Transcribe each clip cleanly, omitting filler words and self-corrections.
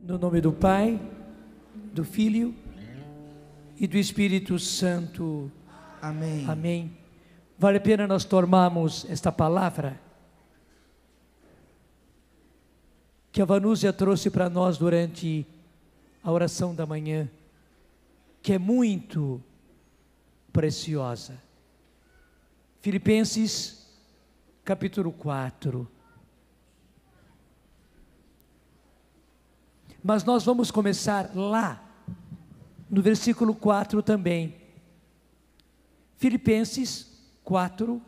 No nome do Pai, do Filho e do Espírito Santo. Amém. Amém. Vale a pena nós tomarmos esta palavra que a Vanúzia trouxe para nós durante a oração da manhã, que é muito preciosa. Filipenses capítulo 4. Mas nós vamos começar lá, no versículo 4 também. Filipenses 4,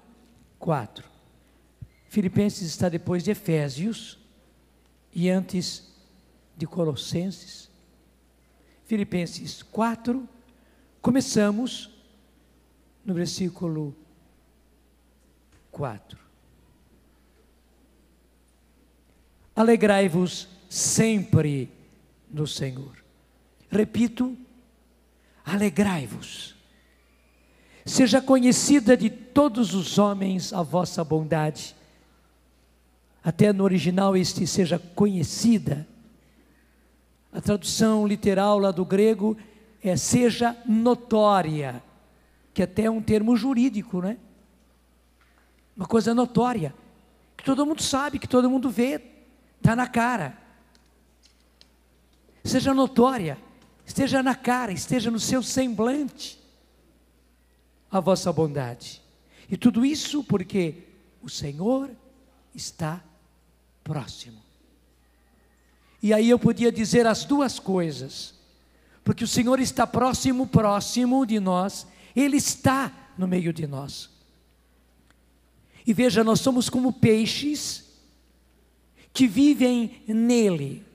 4. Filipenses está depois de Efésios e antes de Colossenses. Filipenses 4, começamos no versículo 4. Alegrai-vos sempre no Senhor. Repito, alegrai-vos. Seja conhecida de todos os homens a vossa bondade. Até no original este seja conhecida. A tradução literal lá do grego é seja notória, que até é um termo jurídico, né? Uma coisa notória, que todo mundo sabe, que todo mundo vê, está na cara. Seja notória, esteja na cara, esteja no seu semblante a vossa bondade. E tudo isso porque o Senhor está próximo. E aí eu podia dizer as duas coisas, porque o Senhor está próximo de nós, Ele está no meio de nós. E veja, nós somos como peixes que vivem nele.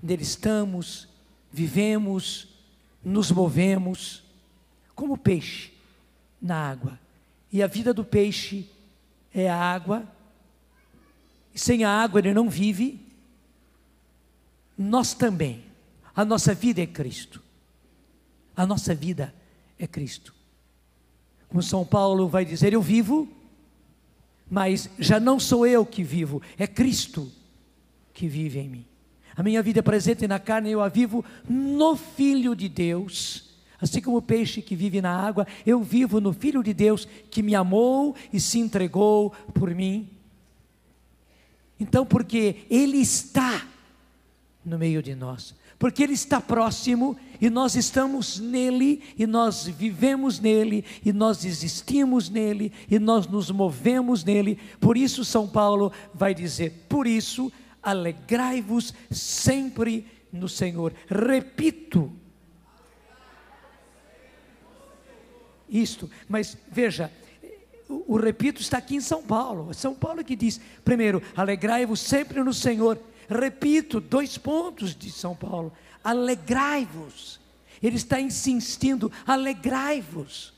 Nele estamos, vivemos, nos movemos, como peixe na água. E a vida do peixe é a água, e sem a água ele não vive. Nós também, a nossa vida é Cristo, a nossa vida é Cristo. Como São Paulo vai dizer, eu vivo, mas já não sou eu que vivo, é Cristo que vive em mim. A minha vida presente na carne, eu a vivo no Filho de Deus. Assim como o peixe que vive na água, eu vivo no Filho de Deus que me amou e se entregou por mim. Então, porque Ele está no meio de nós, porque Ele está próximo e nós estamos nele, e nós vivemos nele, e nós existimos nele, e nós nos movemos nele. Por isso São Paulo vai dizer, por isso alegrai-vos sempre no Senhor. Repito isto, mas veja, o repito está aqui em São Paulo. São Paulo que diz, primeiro, alegrai-vos sempre no Senhor. Repito, 2 pontos de São Paulo, alegrai-vos. Ele está insistindo, alegrai-vos.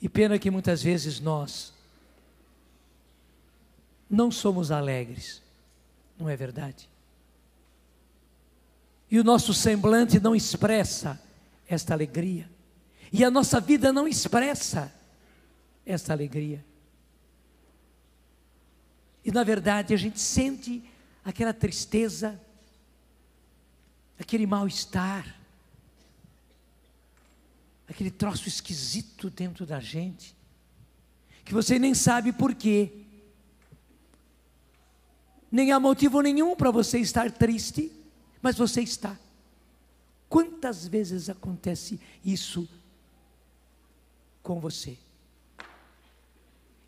E pena que muitas vezes nós não somos alegres, não é verdade? E o nosso semblante não expressa esta alegria, e a nossa vida não expressa esta alegria. E na verdade a gente sente aquela tristeza, aquele mal-estar, aquele troço esquisito dentro da gente, que você nem sabe por quê. Nem há motivo nenhum para você estar triste, mas você está. Quantas vezes acontece isso com você?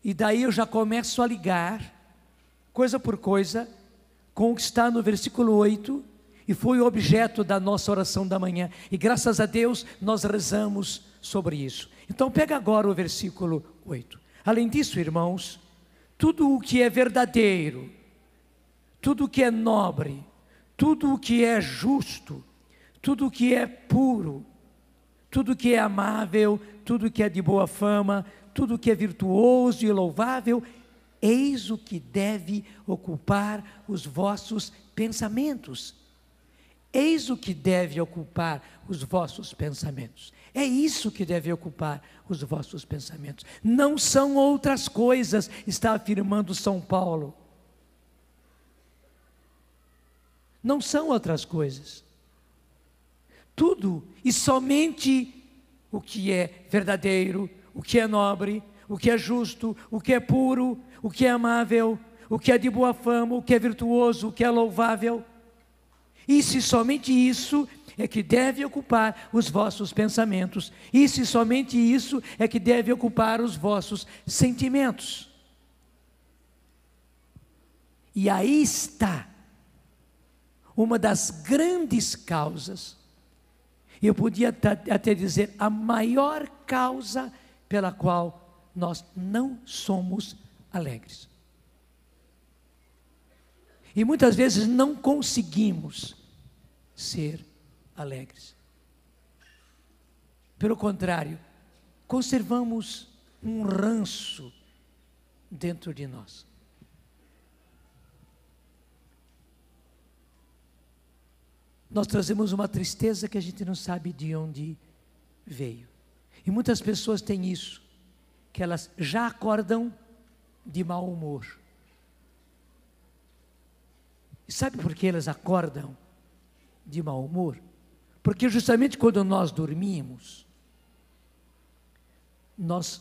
E daí eu já começo a ligar, coisa por coisa, com o que está no versículo 8, e foi o objeto da nossa oração da manhã, e graças a Deus nós rezamos sobre isso. Então pega agora o versículo 8. Além disso, irmãos, tudo o que é verdadeiro, tudo o que é nobre, tudo o que é justo, tudo o que é puro, tudo o que é amável, tudo o que é de boa fama, tudo o que é virtuoso e louvável, eis o que deve ocupar os vossos pensamentos. Eis o que deve ocupar os vossos pensamentos. É isso que deve ocupar os vossos pensamentos. Não são outras coisas, está afirmando São Paulo. Não são outras coisas. Tudo e somente o que é verdadeiro, o que é nobre, o que é justo, o que é puro, o que é amável, o que é de boa fama, o que é virtuoso, o que é louvável. E se somente isso é que deve ocupar os vossos pensamentos, e se somente isso é que deve ocupar os vossos sentimentos. E aí está uma das grandes causas, eu podia até dizer a maior causa pela qual nós não somos alegres. E muitas vezes não conseguimos ser alegres. Pelo contrário, conservamos um ranço dentro de nós. Nós trazemos uma tristeza que a gente não sabe de onde veio. E muitas pessoas têm isso, que elas já acordam de mau humor. E sabe por que elas acordam de mau humor? Porque justamente quando nós dormimos, nós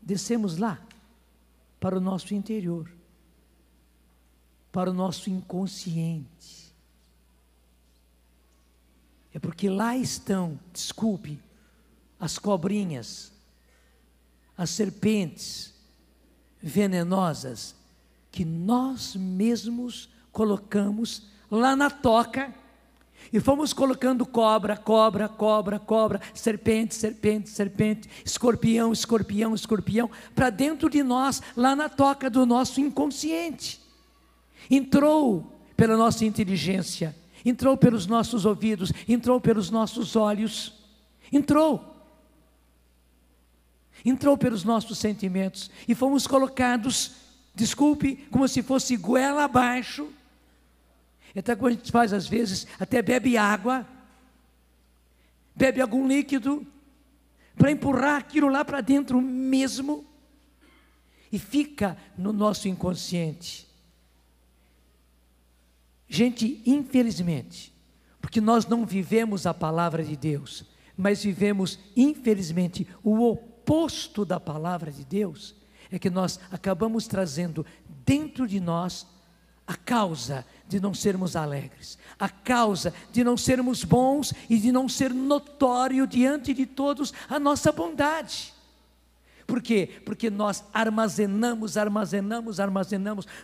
descemos lá, para o nosso interior, para o nosso inconsciente. É porque lá estão, desculpe, as cobrinhas, as serpentes venenosas, que nós mesmos colocamos lá na toca, e fomos colocando cobra, serpente, escorpião, para dentro de nós, lá na toca do nosso inconsciente. Entrou pela nossa inteligência, entrou pelos nossos ouvidos, entrou pelos nossos olhos, entrou pelos nossos sentimentos, e fomos colocados, desculpe, como se fosse goela abaixo. Então quando a gente faz às vezes, até bebe água, bebe algum líquido, para empurrar aquilo lá para dentro mesmo, e fica no nosso inconsciente. Gente, infelizmente, porque nós não vivemos a palavra de Deus, mas vivemos, infelizmente, o oposto da palavra de Deus, é que nós acabamos trazendo dentro de nós a causa de não sermos alegres, a causa de não sermos bons e de não ser notório diante de todos a nossa bondade. Por quê? Porque nós armazenamos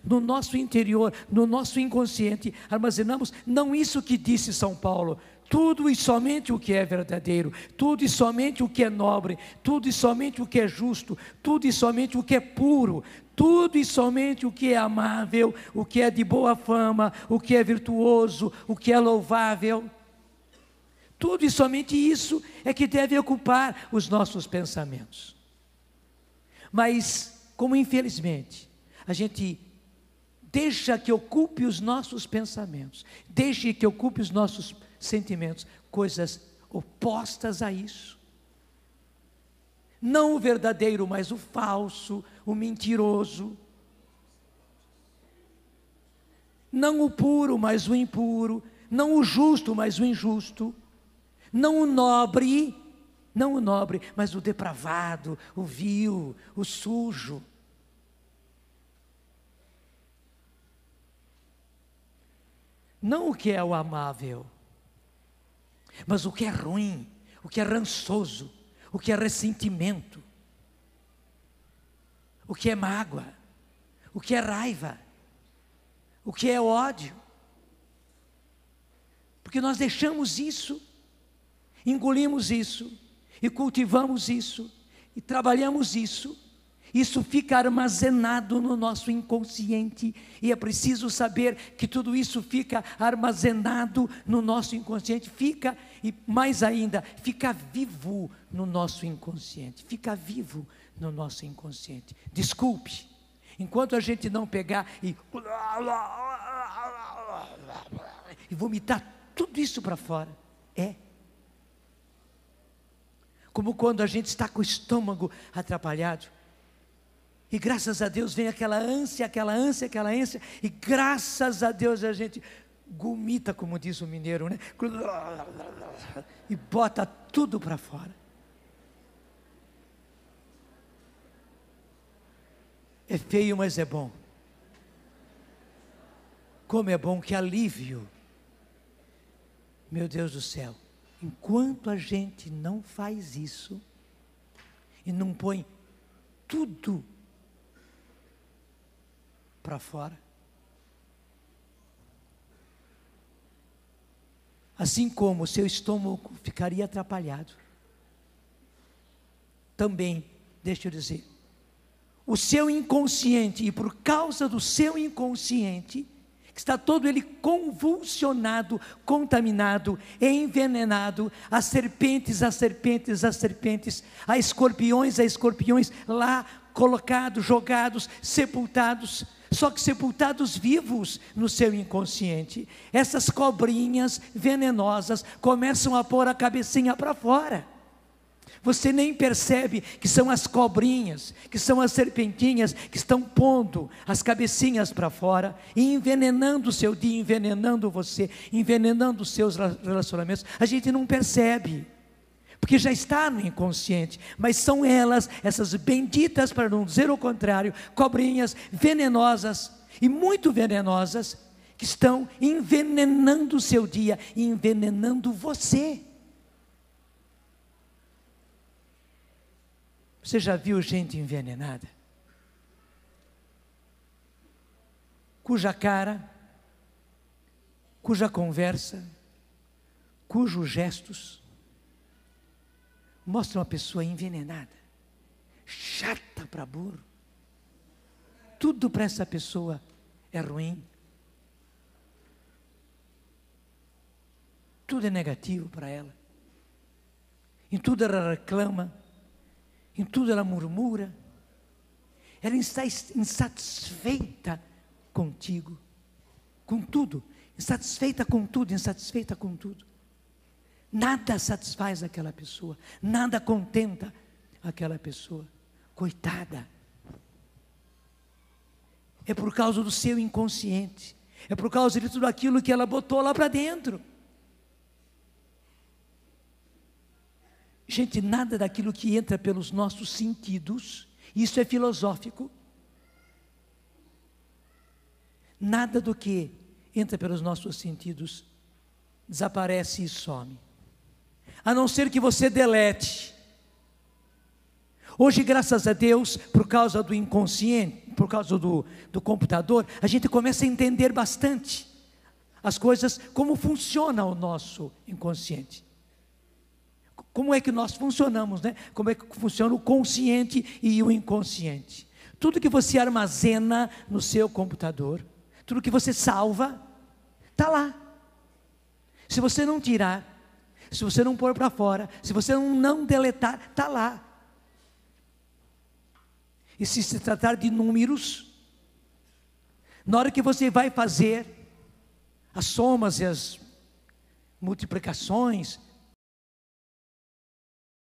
no nosso interior, no nosso inconsciente, armazenamos não isso que disse São Paulo, tudo e somente o que é verdadeiro, tudo e somente o que é nobre, tudo e somente o que é justo, tudo e somente o que é puro, tudo e somente o que é amável, o que é de boa fama, o que é virtuoso, o que é louvável. Tudo e somente isso é que deve ocupar os nossos pensamentos. Mas, como infelizmente, a gente deixa que ocupe os nossos pensamentos, deixe que ocupe os nossos sentimentos, coisas opostas a isso. Não o verdadeiro, mas o falso, o mentiroso. Não o puro, mas o impuro. Não o justo, mas o injusto. Não o nobre, mas o depravado, o vil, o sujo. Não o que é o amável, mas o que é ruim, o que é rançoso, o que é ressentimento, o que é mágoa, o que é raiva, o que é ódio. Porque nós deixamos isso, engolimos isso, e cultivamos isso, e trabalhamos isso. Isso fica armazenado no nosso inconsciente, e é preciso saber que tudo isso fica armazenado no nosso inconsciente, fica, e mais ainda, fica vivo no nosso inconsciente, Desculpe, enquanto a gente não pegar e vomitar tudo isso para fora, Como quando a gente está com o estômago atrapalhado. E graças a Deus vem aquela ânsia, e graças a Deus a gente gomita, como diz o mineiro, né? E bota tudo para fora. É feio, mas é bom. Como é bom, que alívio. Meu Deus do céu, enquanto a gente não faz isso, e não põe tudo para fora, assim como o seu estômago ficaria atrapalhado, também, deixa eu dizer, o seu inconsciente, e por causa do seu inconsciente, que está todo ele convulsionado, contaminado, envenenado, há serpentes, há escorpiões lá colocados, jogados, sepultados, só que sepultados vivos no seu inconsciente. Essas cobrinhas venenosas começam a pôr a cabecinha para fora. Você nem percebe que são as cobrinhas, que são as serpentinhas que estão pondo as cabecinhas para fora e envenenando o seu dia, envenenando você, envenenando os seus relacionamentos. A gente não percebe, porque já está no inconsciente, mas são elas, essas benditas, para não dizer o contrário, cobrinhas venenosas e muito venenosas, que estão envenenando o seu dia e envenenando você. Você já viu gente envenenada? Cuja cara, cuja conversa, cujos gestos mostram uma pessoa envenenada, chata para burro. Tudo para essa pessoa é ruim. Tudo é negativo para ela. Em tudo ela reclama. Em tudo ela murmura. Ela está insatisfeita contigo. Com tudo. Insatisfeita com tudo, insatisfeita com tudo. Nada satisfaz aquela pessoa. Nada contenta aquela pessoa. Coitada. É por causa do seu inconsciente. É por causa de tudo aquilo que ela botou lá para dentro. Gente, nada daquilo que entra pelos nossos sentidos, isso é filosófico. Nada do que entra pelos nossos sentidos desaparece e some. A não ser que você delete. Hoje, graças a Deus, por causa do inconsciente, por causa do computador, a gente começa a entender bastante as coisas, como funciona o nosso inconsciente. Como é que nós funcionamos, né? Como é que funciona o consciente e o inconsciente. Tudo que você armazena no seu computador, tudo que você salva, está lá. Se você não tirar, se você não pôr para fora, se você não deletar, está lá. E se tratar de números, na hora que você vai fazer as somas e as multiplicações,